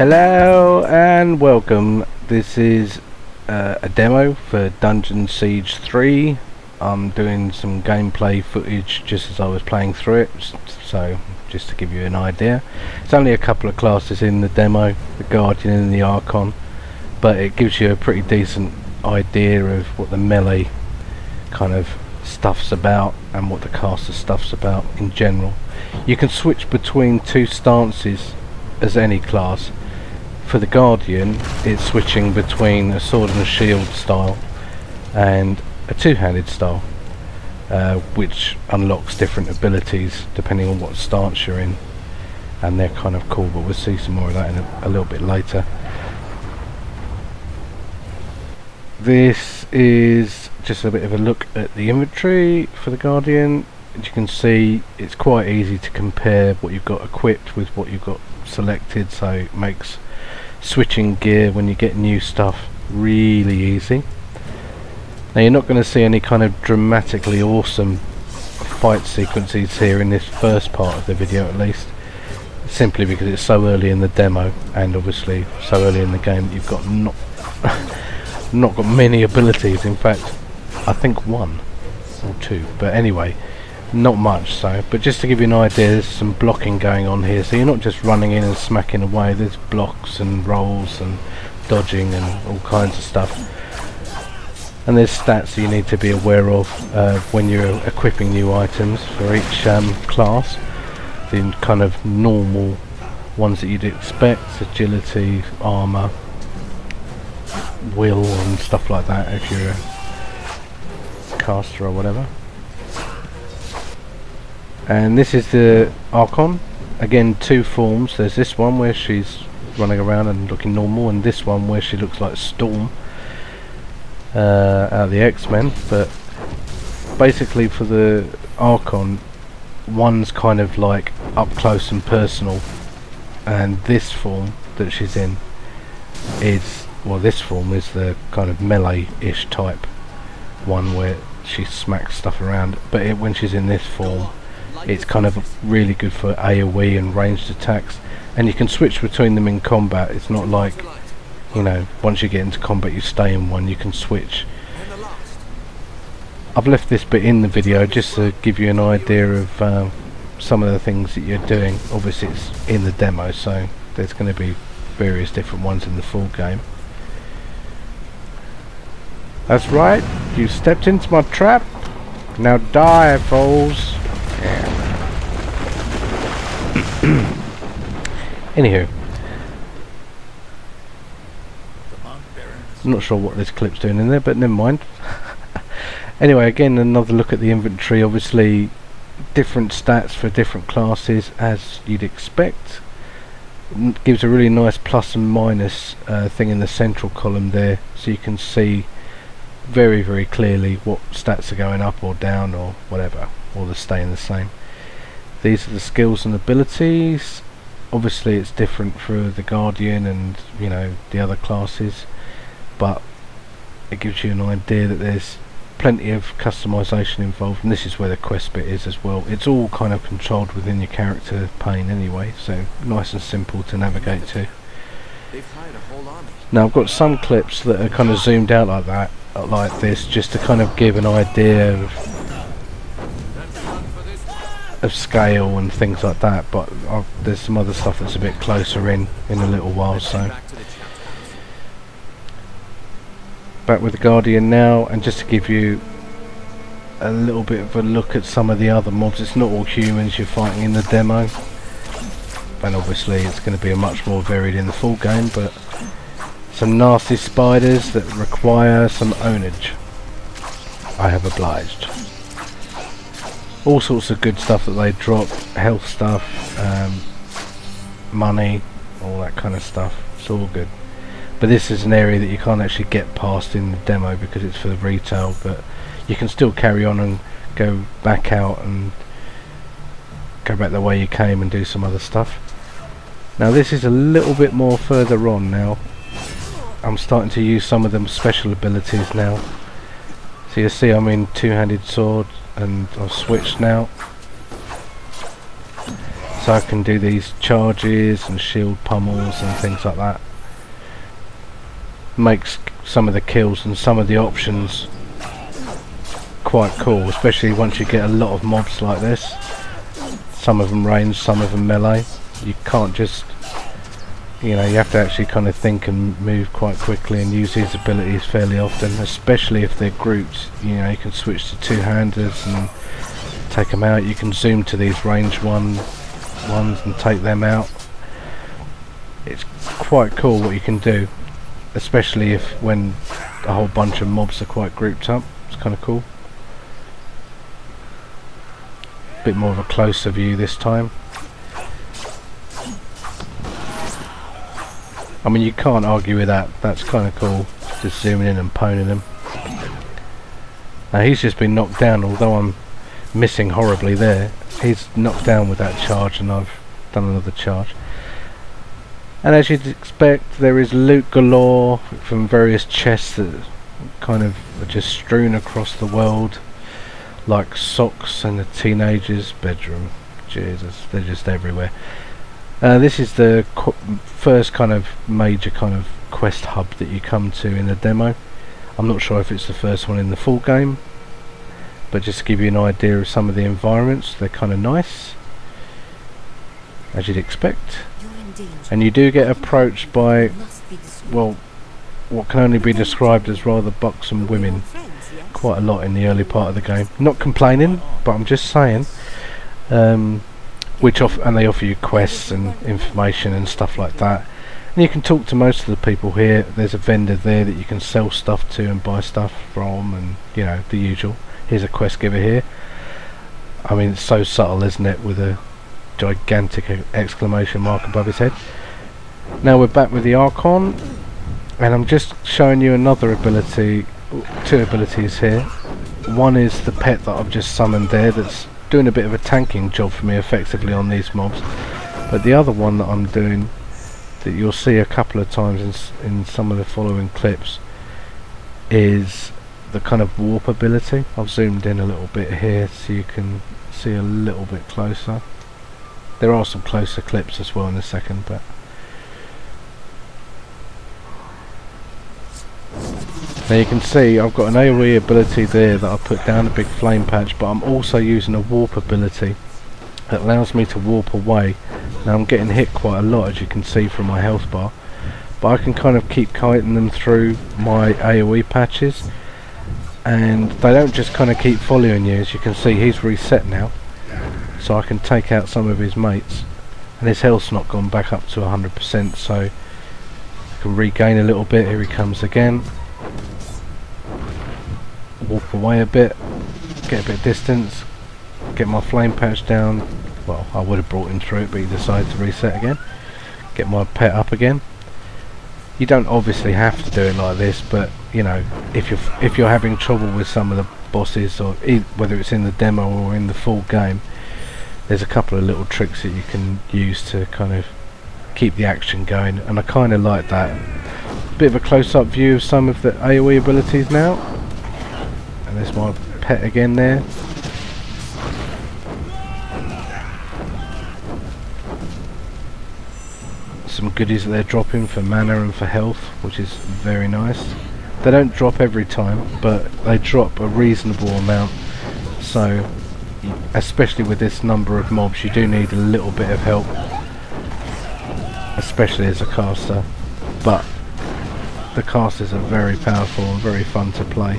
Hello and welcome. This is a demo for Dungeon Siege 3. I'm doing some gameplay footage just as I was playing through it, so just to give you an idea. It's only a couple of classes in the demo, the Guardian and the Archon, but it gives you a pretty decent idea of what the melee kind of stuff's about and what the caster stuff's about in general. You can switch between two stances as any class. For the Guardian, it's switching between a sword and a shield style and a two-handed style, which unlocks different abilities depending on what stance you're in, and they're kind of cool, but we'll see some more of that in a little bit later. This is just a bit of a look at the inventory for the Guardian. As you can see, it's quite easy to compare what you've got equipped with what you've got selected, so it makes switching gear when you get new stuff really easy. Now you're not going to see any kind of dramatically awesome fight sequences here in this first part of the video, at least, simply because it's so early in the demo and obviously so early in the game that you've got not got many abilities. In fact, I think one or two, but anyway, not much. So, but just to give you an idea, there's some blocking going on here, so you're not just running in and smacking away. There's blocks and rolls and dodging and all kinds of stuff, and there's stats that you need to be aware of when you're equipping new items for each class. The kind of normal ones that you'd expect: agility, armor, will and stuff like that if you're a caster or whatever. And this is the Archon. Again, two forms. There's this one where she's running around and looking normal, and this one where she looks like Storm out of the X-Men. But basically for the Archon, one's kind of like up close and personal, and this form that she's in is, well, this form is the kind of melee-ish type one where she smacks stuff around. But when she's in this form, it's kind of really good for AoE and ranged attacks, and you can switch between them in combat. It's not like, you know, once you get into combat you stay in one. You can switch. I've left this bit in the video just to give you an idea of some of the things that you're doing. Obviously it's in the demo, so there's going to be various different ones in the full game. That's right, you stepped into my trap. Now die, fools. Anywho, I'm not sure what this clip's doing in there, but never mind. Anyway, again, another look at the inventory. Obviously different stats for different classes, as you'd expect. Gives a really nice plus and minus thing in the central column there, so you can see very, very clearly what stats are going up or down or whatever, or they're staying the same. These are the skills and abilities. Obviously it's different for the Guardian and, you know, the other classes, but it gives you an idea that there's plenty of customization involved, and this is where the quest bit is as well. It's all kind of controlled within your character pane anyway, so nice and simple to navigate to. Now I've got some clips that are kind of zoomed out like that, like this, just to kind of give an idea of scale and things like that, but there's some other stuff that's a bit closer in a little while. So back with the Guardian now, and just to give you a little bit of a look at some of the other mobs. It's not all humans you're fighting in the demo, and obviously it's going to be a much more varied in the full game, but some nasty spiders that require some ownage. I have obliged. All sorts of good stuff that they drop, health stuff, money, all that kind of stuff. It's all good. But this is an area that you can't actually get past in the demo because it's for the retail, but you can still carry on and go back out and go back the way you came and do some other stuff. Now this is a little bit more further on now. I'm starting to use some of them special abilities now. So you see I'm in two-handed sword, and I've switched now. So I can do these charges and shield pummels and things like that. Makes some of the kills and some of the options quite cool, especially once you get a lot of mobs like this. Some of them range, some of them melee. You can't just, you know, you have to actually kind of think and move quite quickly and use these abilities fairly often, especially if they're grouped. You know, you can switch to two-handers and take them out. You can zoom to these range ones and take them out. It's quite cool what you can do, especially if when a whole bunch of mobs are quite grouped up. It's kind of cool. Bit more of a closer view this time. I mean, you can't argue with that. That's kind of cool, just zooming in and poning him. Now he's just been knocked down, although I'm missing horribly there. He's knocked down with that charge and I've done another charge. And as you'd expect, there is loot galore from various chests that kind of are just strewn across the world, like socks in a teenager's bedroom. Jesus, they're just everywhere. This is the first kind of major kind of quest hub that you come to in the demo. I'm not sure if it's the first one in the full game, but just to give you an idea of some of the environments, they're kind of nice, as you'd expect. And you do get approached by, well, what can only be described as rather buxom women quite a lot in the early part of the game. Not complaining, but I'm just saying. And they offer you quests and information and stuff like that. And you can talk to most of the people here. There's a vendor there that you can sell stuff to and buy stuff from, and you know, the usual. Here's a quest giver here. I mean, it's so subtle, isn't it, with a gigantic exclamation mark above his head. Now we're back with the Archon, and I'm just showing you another ability, two abilities here. One is the pet that I've just summoned there, that's doing a bit of a tanking job for me effectively on these mobs. But the other one that I'm doing, that you'll see a couple of times in some of the following clips, is the kind of warp ability. I've zoomed in a little bit here so you can see a little bit closer. There are some closer clips as well in a second, but now you can see I've got an AoE ability there that I put down, a big flame patch, but I'm also using a warp ability that allows me to warp away. Now I'm getting hit quite a lot, as you can see from my health bar, but I can kind of keep kiting them through my AoE patches, and they don't just kind of keep following you. As you can see, he's reset now, so I can take out some of his mates, and his health's not gone back up to 100%, so I can regain a little bit. Here he comes again. Walk away a bit, get a bit of distance, get my flame patch down. Well, I would have brought him through it, but he decided to reset again. Get my pet up again. You don't obviously have to do it like this, but you know, if you're having trouble with some of the bosses, or whether it's in the demo or in the full game, there's a couple of little tricks that you can use to kind of keep the action going, and I kind of like that. Bit of a close-up view of some of the AoE abilities now, and there's my pet again there. Some goodies that they're dropping for mana and for health, which is very nice. They don't drop every time, but they drop a reasonable amount, so especially with this number of mobs you do need a little bit of help, especially as a caster. But the casters are very powerful and very fun to play.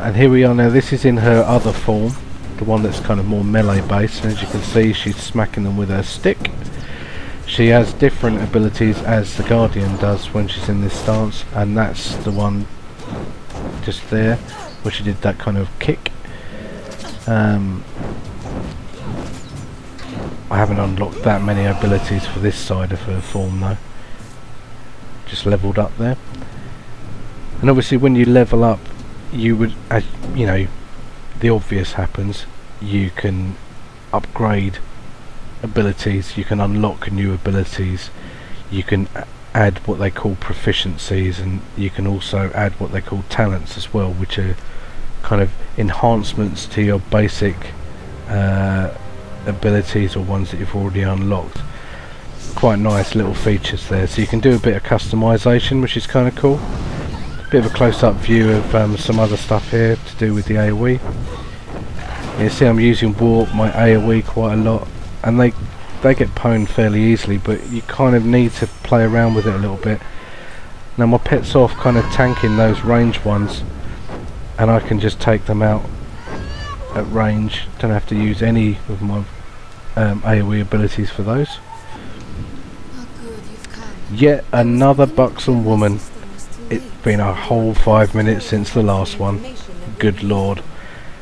And here we are now. This is in her other form, the one that's kind of more melee based, and as you can see, she's smacking them with her stick. She has different abilities as the Guardian does when she's in this stance, and that's the one just there where she did that kind of kick. I haven't unlocked that many abilities for this side of her form though. Just leveled up there. And obviously when you level up, you would, as you know, the obvious happens. You can upgrade abilities, you can unlock new abilities, you can add what they call proficiencies, and you can also add what they call talents as well, which are kind of enhancements to your basic abilities or ones that you've already unlocked. Quite nice little features there, so you can do a bit of customization, which is kind of cool. Bit of a close-up view of some other stuff here to do with the AoE. You see I'm using Warp, my AoE, quite a lot, and they get pwned fairly easily, but you kind of need to play around with it a little bit. Now my pet's off kind of tanking those range ones, and I can just take them out at range. Don't have to use any of my AoE abilities for those. Yet another buxom woman. It's been a whole 5 minutes since the last one. Good lord.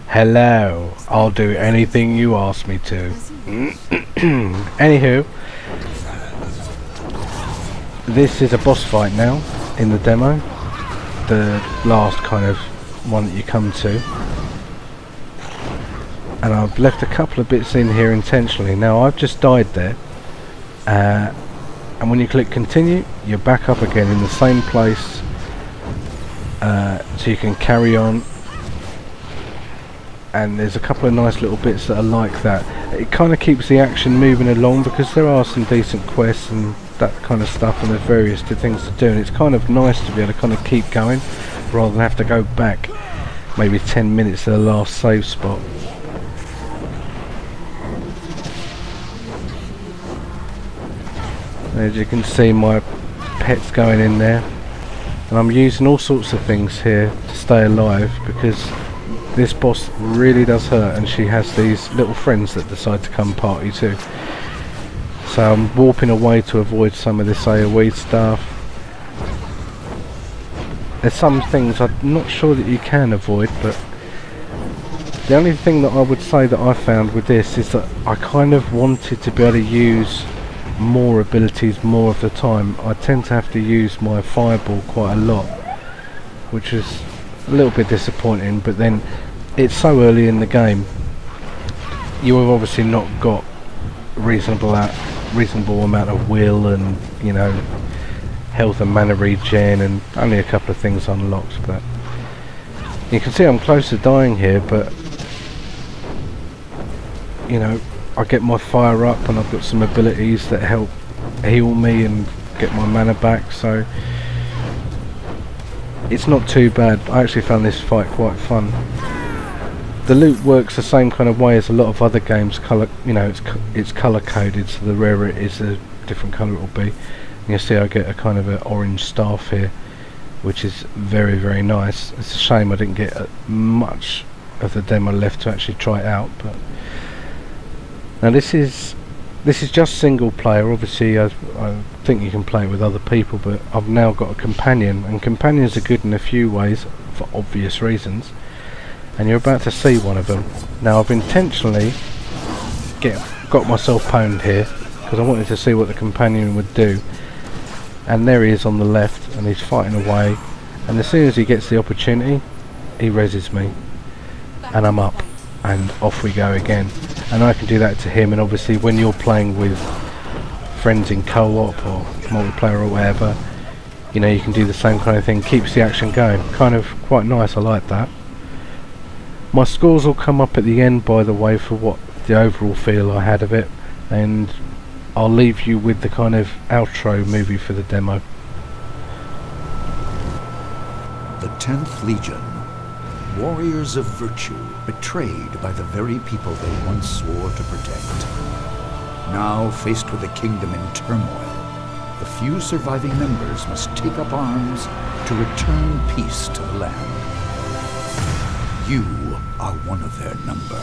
Hello, I'll do anything you ask me to. Anywho, this is a boss fight now in the demo. The last kind of one that you come to. And I've left a couple of bits in here intentionally. Now I've just died there. And when you click continue, you're back up again in the same place. So you can carry on, and there's a couple of nice little bits that are like that. It kind of keeps the action moving along, because there are some decent quests and that kind of stuff, and there's various things to do, and it's kind of nice to be able to kind of keep going rather than have to go back maybe 10 minutes to the last save spot. As you can see, my pet's going in there. And I'm using all sorts of things here to stay alive, because this boss really does hurt, and she has these little friends that decide to come party too. So I'm warping away to avoid some of this AoE stuff. There's some things I'm not sure that you can avoid, but the only thing that I would say that I found with this is that I kind of wanted to be able to use more abilities more of the time. I tend to have to use my fireball quite a lot, which is a little bit disappointing, but then it's so early in the game. You have obviously not got reasonable amount of will and, you know, health and mana regen, and only a couple of things unlocked. But you can see I'm close to dying here, but you know, I get my fire up, and I've got some abilities that help heal me and get my mana back, so it's not too bad. I actually found this fight quite fun. The loot works the same kind of way as a lot of other games. Color, you know, it's color coded, so the rarer it is, the different color it will be. And you see I get a kind of an orange staff here, which is very, very nice. It's a shame I didn't get much of the demo left to actually try it out, but now this is just single player. Obviously I think you can play it with other people, but I've now got a companion, and companions are good in a few ways for obvious reasons, and you're about to see one of them. Now I've intentionally got myself pwned here because I wanted to see what the companion would do, and there he is on the left, and he's fighting away, and as soon as he gets the opportunity he reses me, and I'm up, and off we go again. And I can do that to him, and obviously when you're playing with friends in co-op or multiplayer or whatever, you know, you can do the same kind of thing. Keeps the action going. Kind of quite nice, I like that. My scores will come up at the end, by the way, for what the overall feel I had of it, and I'll leave you with the kind of outro movie for the demo. The 10th Legion. Warriors of virtue, betrayed by the very people they once swore to protect. Now faced with a kingdom in turmoil, the few surviving members must take up arms to return peace to the land. You are one of their number.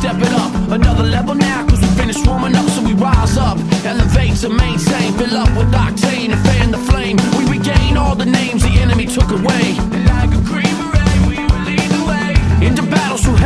step it up another level now, cause we finished warming up. So we rise up, elevate to maintain, fill up with octane and fan the flame. We regain all the names the enemy took away, and like a green beret we will lead the way into battles. We'll have